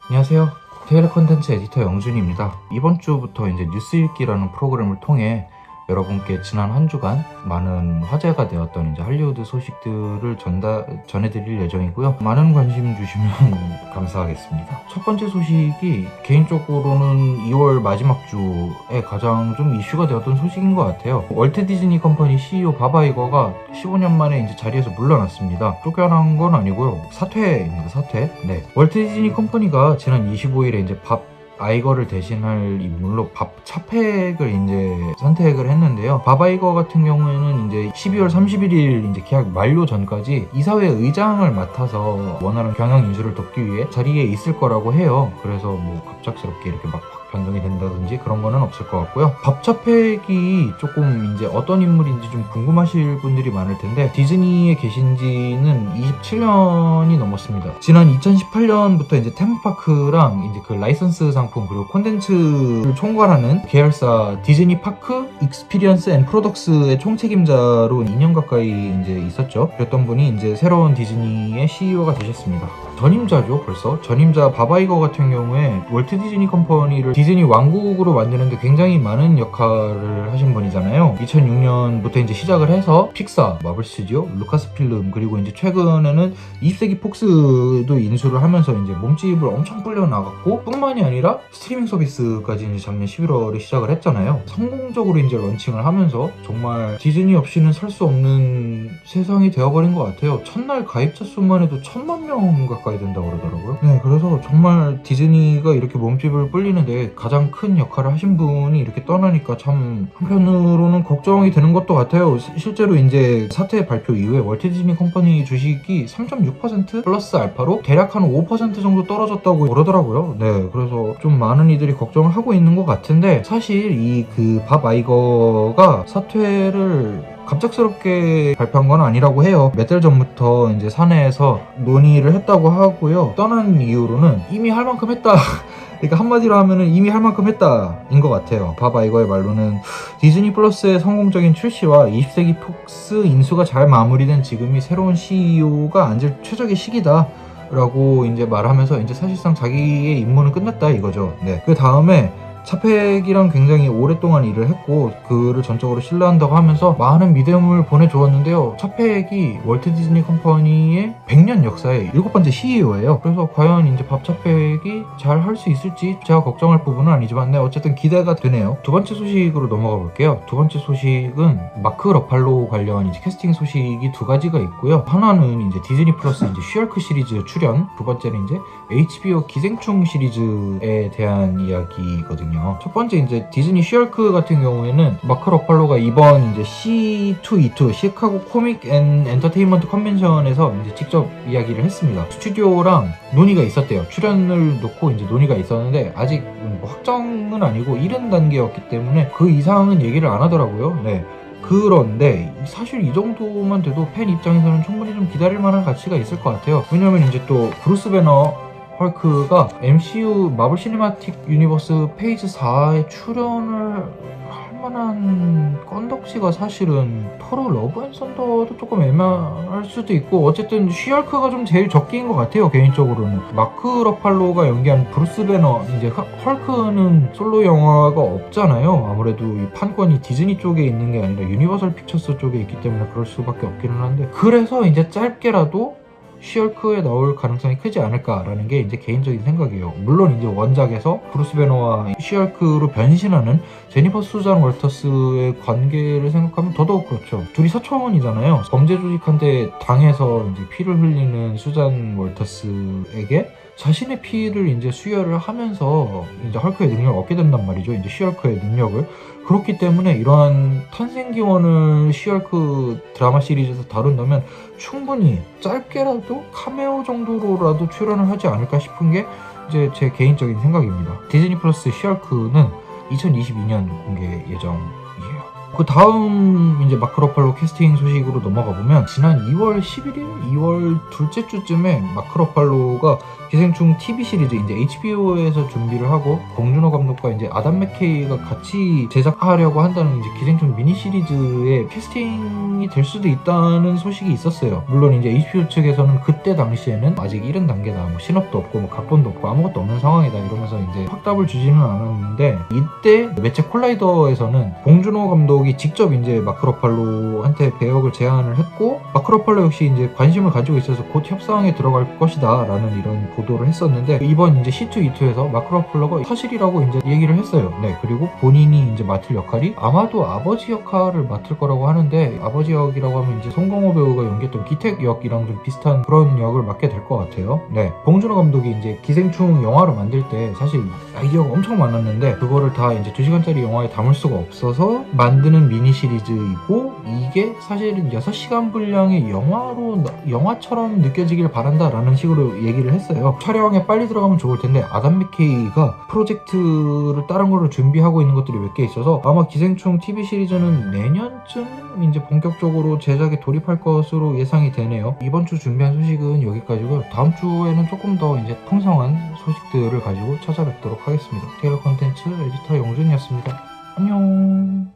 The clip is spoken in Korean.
안녕하세요. 테일러 콘텐츠 에디터 영준입니다. 이번 주부터 이제 뉴스 읽기라는 프로그램을 통해 여러분께 지난 한 주간 많은 화제가 되었던 이제 할리우드 소식들을 전해드릴 예정이고요. 많은 관심 주시면 감사하겠습니다. 첫 번째 소식이 개인적으로는 2월 마지막 주에 가장 좀 이슈가 되었던 소식인 것 같아요. 월트 디즈니 컴퍼니 CEO 밥 아이거가 15년 만에 이제 자리에서 물러났습니다. 쫓겨난 건 아니고요. 사퇴입니다. 사퇴. 네. 월트 디즈니 컴퍼니가 지난 25일에 이제 밥 아이거를 대신할 인물로 밥 차팩을 이제 선택을 했는데요. 밥 아이거 같은 경우에는 이제 12월 31일 이제 계약 만료 전까지 이사회 의장을 맡아서 원활한 경영 인수를 돕기 위해 자리에 있을 거라고 해요. 그래서 뭐 갑작스럽게 이렇게 막 변동이 된다든지 그런 거는 없을 것 같고요. 밥 차팩이 조금 이제 어떤 인물인지 좀 궁금하실 분들이 많을 텐데, 디즈니에 계신 지는 27년이 넘었습니다. 지난 2018년부터 이제 테마파크랑 이제 그 라이선스 상품 그리고 콘텐츠를 총괄하는 계열사 디즈니 파크 익스피리언스 앤 프로덕스의 총책임자로 2년 가까이 이제 있었죠. 그랬던 분이 이제 새로운 디즈니의 CEO가 되셨습니다. 전임자죠. 벌써 전임자 밥 아이거 같은 경우에 월트 디즈니 컴퍼니를 디즈니 왕국으로 만드는데 굉장히 많은 역할을 하신 분이잖아요. 2006년부터 이제 시작을 해서 픽사, 마블 스튜디오, 루카스필름, 그리고 이제 최근에는 20세기 폭스도 인수를 하면서 이제 몸집을 엄청 불려 나갔고, 뿐만이 아니라 스트리밍 서비스까지 이제 작년 11월에 시작을 했잖아요. 성공적으로 이제 런칭을 하면서 정말 디즈니 없이는 살 수 없는 세상이 되어버린 것 같아요. 첫날 가입자 수만 해도 1000만 명 가까이 된다고 그러더라고요. 네, 그래서 정말 디즈니가 이렇게 몸집을 불리는데 가장 큰 역할을 하신 분이 이렇게 떠나니까 참 한편으로는 걱정이 되는 것도 같아요. 실제로 이제 사태 발표 이후에 월트 디즈니 컴퍼니 주식이 3.6% 플러스 알파로 대략 한 5% 정도 떨어졌다고 그러더라고요. 네, 그래서 좀 많은 이들이 걱정을 하고 있는 것 같은데, 사실 이 그 밥 아이거가 사퇴를 갑작스럽게 발표한 건 아니라고 해요. 몇 달 전부터 이제 사내에서 논의를 했다고 하고요. 떠난 이유로는 이미 할 만큼 했다. 그러니까 한마디로 하면은 이미 할 만큼 했다인 것 같아요. 밥 아이거의 말로는 디즈니 플러스의 성공적인 출시와 20세기 폭스 인수가 잘 마무리된 지금이 새로운 CEO가 앉을 최적의 시기다 라고 이제 말하면서 이제 사실상 자기의 임무는 끝났다 이거죠. 네. 그 다음에 차팩이랑 굉장히 오랫동안 일을 했고 그를 전적으로 신뢰한다고 하면서 많은 믿음을 보내주었는데요. 차팩이 월트 디즈니 컴퍼니의 100년 역사의 7번째 CEO예요. 그래서 과연 이제 밥 차팩이 잘 할 수 있을지 제가 걱정할 부분은 아니지만 네, 어쨌든 기대가 되네요. 두 번째 소식으로 넘어가 볼게요. 두 번째 소식은 마크 러팔로 관련 이제 캐스팅 소식이 두 가지가 있고요. 하나는 이제 디즈니 플러스 이제 슈얼크 시리즈 출연, 두 번째는 이제 HBO 기생충 시리즈에 대한 이야기거든요. 첫 번째 이제 디즈니 슈얼크 같은 경우에는 마크 러팔로가 이번 이제 C2E2 시카고 코믹 앤 엔터테인먼트 컨벤션에서 이제 직접 이야기를 했습니다. 스튜디오랑 논의가 있었대요. 출연을 놓고 이제 논의가 있었는데 아직 뭐 확정은 아니고 이른 단계였기 때문에 그 이상은 얘기를 안 하더라고요. 네. 그런데 사실 이 정도만 돼도 팬 입장에서는 충분히 좀 기다릴 만한 가치가 있을 것 같아요. 왜냐면 이제 또 브루스 배너 헐크가 MCU 마블 시네마틱 유니버스 페이즈 4에 출연을 할 만한 건덕지가 사실은 토르 러브 앤 썬더도 조금 애매할 수도 있고, 어쨌든 슈얼크가 좀 제일 적기인 것 같아요. 개인적으로는 마크 러팔로가 연기한 브루스 배너, 이제 헐크는 솔로 영화가 없잖아요. 아무래도 이 판권이 디즈니 쪽에 있는 게 아니라 유니버설 픽처스 쪽에 있기 때문에 그럴 수밖에 없기는 한데, 그래서 이제 짧게라도 슈얼크에 나올 가능성이 크지 않을까라는 게 이제 개인적인 생각이에요. 물론 이제 원작에서 브루스 배너와 슈얼크로 변신하는 제니퍼 수잔 월터스의 관계를 생각하면 더더욱 그렇죠. 둘이 사촌이잖아요. 범죄 조직한테 당해서 이제 피를 흘리는 수잔 월터스에게 자신의 피를 이제 수혈을 하면서 이제 헐크의 능력을 얻게 된단 말이죠. 이제 슈얼크의 능력을. 그렇기 때문에 이러한 탄생기원을 슈얼크 드라마 시리즈에서 다룬다면 충분히 짧게라도 카메오 정도로라도 출연을 하지 않을까 싶은 게 이제 제 개인적인 생각입니다. 디즈니 플러스 슈얼크는 2022년 공개 예정이에요. 그 다음 이제 마크 러팔로 캐스팅 소식으로 넘어가 보면 지난 2월 11일, 2월 둘째 주쯤에 마크 러팔로가 기생충 TV 시리즈 이제 HBO에서 준비를 하고 봉준호 감독과 이제 아담 맥케이가 같이 제작하려고 한다는 이제 기생충 미니 시리즈의 캐스팅이 될 수도 있다는 소식이 있었어요. 물론 이제 HBO 측에서는 그때 당시에는 아직 이른 단계다, 뭐 신업도 없고 뭐 각본도 없고 아무것도 없는 상황이다 이러면서 이제 확답을 주지는 않았는데, 이때 매체 콜라이더에서는 봉준호 감독이 직접 이제 마크 러팔로한테 배역을 제안을 했고, 마크 러팔로 역시 이제 관심을 가지고 있어서 곧 협상에 들어갈 것이다 라는 이런 보도를 했었는데, 이번 이제 C2E2에서 마크 러팔로가 사실이라고 이제 얘기를 했어요. 네, 그리고 본인이 이제 맡을 역할이 아마도 아버지 역할을 맡을 거라고 하는데, 아버지 역이라고 하면 이제 송강호 배우가 연기했던 기택 역이랑 좀 비슷한 그런 역을 맡게 될 것 같아요. 네, 봉준호 감독이 이제 기생충 영화를 만들 때 사실 아이디어가 엄청 많았는데 그거를 다 이제 2시간짜리 영화에 담을 수가 없어서 만드는 미니 시리즈이고, 이게 사실은 6시간 분량의 영화처럼 느껴지길 바란다라는 식으로 얘기를 했어요. 촬영에 빨리 들어가면 좋을 텐데 아담 맥케이가 프로젝트를 다른 거를 준비하고 있는 것들이 몇 개 있어서 아마 기생충 TV 시리즈는 내년쯤 이제 본격적으로 제작에 돌입할 것으로 예상이 되네요. 이번 주 준비한 소식은 여기까지고요. 다음 주에는 조금 더 이제 풍성한 소식들을 가지고 찾아뵙도록 하겠습니다. 테일러 콘텐츠 에디터 영준이었습니다. 안녕.